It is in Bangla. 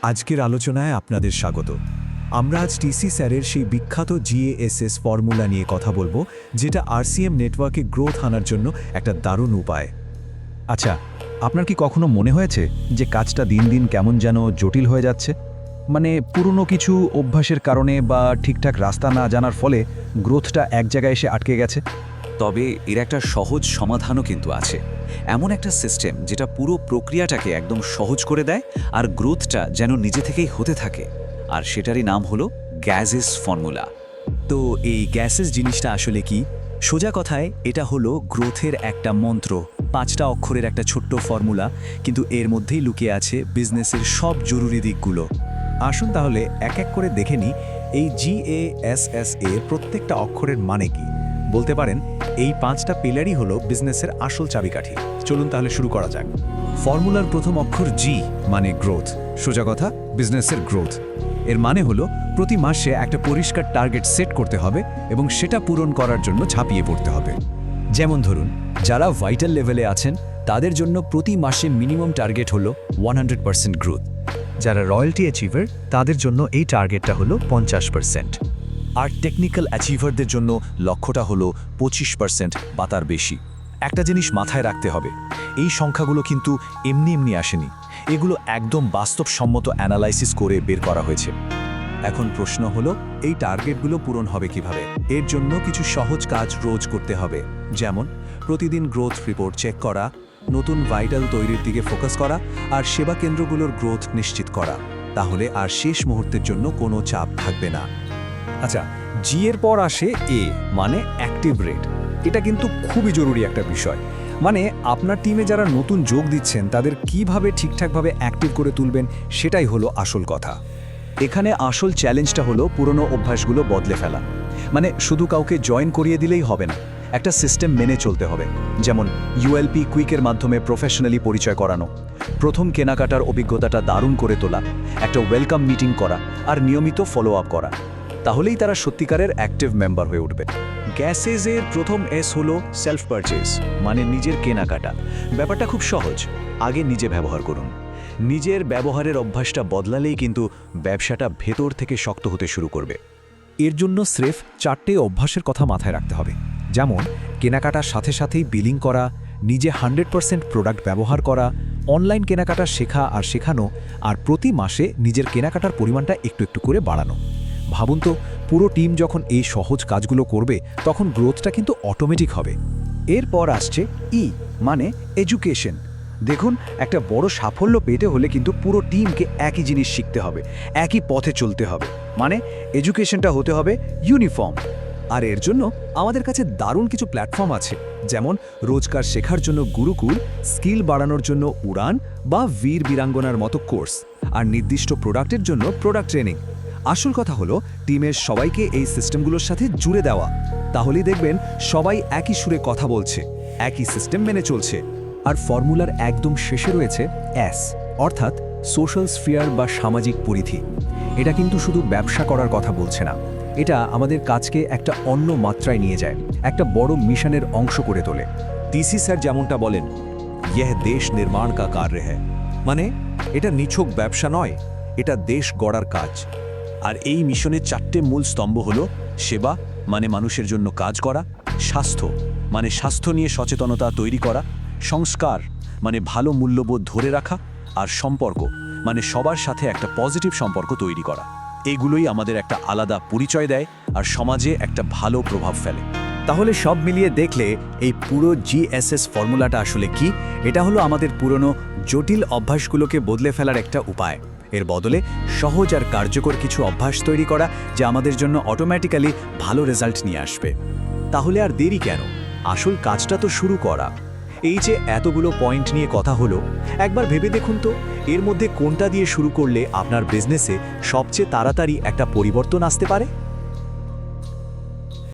আজকের আলোচনায় আপনাদের স্বাগত। আমরা আজ টিসি স্যারের সেই বিখ্যাত GASS ফর্মুলা নিয়ে কথা বলবো, যেটা RCM নেটওয়ার্কে গ্রোথ আনার জন্য একটা দারুণ উপায়। আচ্ছা, আপনার কি কখনো মনে হয়েছে যে কাজটা দিন দিন কেমন যেন জটিল হয়ে যাচ্ছে? মানে পুরনো কিছু অভ্যাসের কারণে বা ঠিকঠাক রাস্তা না জানার ফলে গ্রোথটা এক জায়গায় এসে আটকে গেছে? তবে এর একটা সহজ সমাধানও কিন্তু আছে। এমন একটা সিস্টেম যেটা পুরো প্রক্রিয়াটাকে একদম সহজ করে দেয় আর গ্রোথটা যেন নিজে থেকেই হতে থাকে। আর সেটারই নাম হলো গ্যাসেস ফর্মুলা। তো এই গ্যাসেস জিনিসটা আসলে কি? সোজা কথায় এটা হলো গ্রোথের একটা মন্ত্র, 5টা অক্ষরের একটা ছোট্ট ফর্মুলা, কিন্তু এর মধ্যেই লুকিয়ে আছে বিজনেসের সব জরুরি দিকগুলো। আসুন তাহলে এক এক করে দেখে নিই এই GASS এর প্রত্যেকটা অক্ষরের মানে কি। বলতে পারেন এই 5টা পিলারই হলো বিজনেসের আসল চাবিকাঠি। চলুন তাহলে শুরু করা যাক। ফর্মুলার প্রথম অক্ষর G মানে গ্রোথ। সোজা কথা, বিজনেসের গ্রোথ। এর মানে হলো প্রতি মাসে একটা পরিষ্কার টার্গেট সেট করতে হবে এবং সেটা পূরণ করার জন্য ঝাঁপিয়ে পড়তে হবে। যেমন ধরুন, যারা ভাইটাল লেভেলে আছেন তাদের জন্য প্রতি মাসে মিনিমাম টার্গেট হলো 100% গ্রোথ। যারা রয়্যালটি অ্যাচিভার তাদের জন্য এই টার্গেটটা হলো 50%। আর টেকনিক্যাল অ্যাচিভারদের জন্য লক্ষ্যটা হলো 25% বা তার বেশি। একটা জিনিস মাথায় রাখতে হবে, এই সংখ্যাগুলো কিন্তু এমনি এমনি আসেনি। এগুলো একদম বাস্তবসম্মত অ্যানালাইসিস করে বের করা হয়েছে। এখন প্রশ্ন হলো, এই টার্গেটগুলো পূরণ হবে কিভাবে? এর জন্য কিছু সহজ কাজ রোজ করতে হবে, যেমন প্রতিদিন গ্রোথ রিপোর্ট চেক করা, নতুন ভাইটাল তৈরির দিকে ফোকাস করা আর সেবা কেন্দ্রগুলোর গ্রোথ নিশ্চিত করা। তাহলে আর শেষ মুহূর্তের জন্য কোনো চাপ থাকবে না। আচ্ছা, জি এর পর আসে এ মানে অ্যাক্টিভ রেট। এটা কিন্তু খুবই জরুরি একটা বিষয়। মানে আপনার টিমে যারা নতুন যোগ দিচ্ছেন তাদের কিভাবে ঠিকঠাকভাবে অ্যাক্টিভ করে তুলবেন, সেটাই হলো আসল কথা। এখানে আসল চ্যালেঞ্জটা হলো পুরনো অভ্যাসগুলো বদলে ফেলা। মানে শুধু কাউকে জয়েন করিয়ে দিলেই হবে না, একটা সিস্টেম মেনে চলতে হবে। যেমন ULP কুইকের মাধ্যমে প্রফেশনালি পরিচয় করানো, প্রথম কেনাকাটার অভিজ্ঞতাটা দারুণ করে তোলা, একটা ওয়েলকাম মিটিং করা আর নিয়মিত ফলো আপ করা। তাহলেই তারা সত্যিকারের অ্যাক্টিভ মেম্বার হয়ে উঠবে। গ্যাসেসের প্রথম S হলো সেলফ পারচেজ, মানে নিজের কেনাকাটা। ব্যাপারটা খুব সহজ, আগে নিজে ব্যবহার করুন। নিজের ব্যবহারের অভ্যাসটা বদলালেই কিন্তু ব্যবসাটা ভেতর থেকে শক্ত হতে শুরু করবে। এর জন্য স্রেফ 4টে অভ্যাসের কথা মাথায় রাখতে হবে, যেমন কেনাকাটার সাথে সাথেই বিলিং করা, নিজে 100% প্রোডাক্ট ব্যবহার করা, অনলাইন কেনাকাটা শেখা আর শেখানো, আর প্রতি মাসে নিজের কেনাকাটার পরিমাণটা একটু একটু করে বাড়ানো। ভাবুন তো, পুরো টিম যখন এই সহজ কাজগুলো করবে তখন গ্রোথটা কিন্তু অটোমেটিক হবে। এরপর আসছে ই মানে এডুকেশন। দেখুন, একটা বড় সাফল্য পেতে হলে কিন্তু পুরো টিমকে একই জিনিস শিখতে হবে, একই পথে চলতে হবে। মানে এডুকেশনটা হতে হবে ইউনিফর্ম। আর এর জন্য আমাদের কাছে দারুণ কিছু প্ল্যাটফর্ম আছে, যেমন রোজকার শেখার জন্য গুরুকুল, স্কিল বাড়ানোর জন্য উড়ান বা বীর বীরাঙ্গনার মতো কোর্স, আর নির্দিষ্ট প্রোডাক্টের জন্য প্রোডাক্ট ট্রেনিং। আসল কথা হলো টিমের সবাইকে এই সিস্টেমগুলোর সাথে জুড়ে দেওয়া। তাহলেই দেখবেন সবাই একই সুরে কথা বলছে, একই সিস্টেম মেনে চলছে। আর ফর্মুলার একদম শেষে রয়েছে S, অর্থাৎ সোশ্যাল স্ফিয়ার বা সামাজিক পরিধি। এটা কিন্তু শুধু ব্যবসা করার কথা বলছে না, এটা আমাদের কাজকে একটা অন্য মাত্রায় নিয়ে যায়, একটা বড় মিশনের অংশ করে তোলে। টিসি স্যার যেমনটা বলেন, ইহ দেশ নির্মাণ কা কার্য হ্যায়। মানে এটা নিছক ব্যবসা নয়, এটা দেশ গড়ার কাজ। আর এই মিশনের 4টে মূল স্তম্ভ হলো সেবা মানে মানুষের জন্য কাজ করা, স্বাস্থ্য মানে স্বাস্থ্য নিয়ে সচেতনতা তৈরি করা, সংস্কার মানে ভালো মূল্যবোধ ধরে রাখা, আর সম্পর্ক মানে সবার সাথে একটা পজিটিভ সম্পর্ক তৈরি করা। এগুলোই আমাদের একটা আলাদা পরিচয় দেয় আর সমাজে একটা ভালো প্রভাব ফেলে। তাহলে সব মিলিয়ে দেখলে এই পুরো GSS ফর্মুলাটা আসলে কি? এটা হলো আমাদের পুরনো জটিল অভ্যাসগুলোকে বদলে ফেলার একটা উপায়। এর বদলে সহজ আর কার্যকর কিছু অভ্যাস তৈরি করা, যা আমাদের জন্য অটোমেটিক্যালি ভালো রেজাল্ট নিয়ে আসবে। তাহলে আর দেরি কেন? আসল কাজটা তো শুরু করা। এই যে এতগুলো পয়েন্ট নিয়ে কথা হলো, একবার ভেবে দেখুন তো, এর মধ্যে কোনটা দিয়ে শুরু করলে আপনার বিজনেসে সবচেয়ে তাড়াতাড়ি একটা পরিবর্তন আসতে পারে?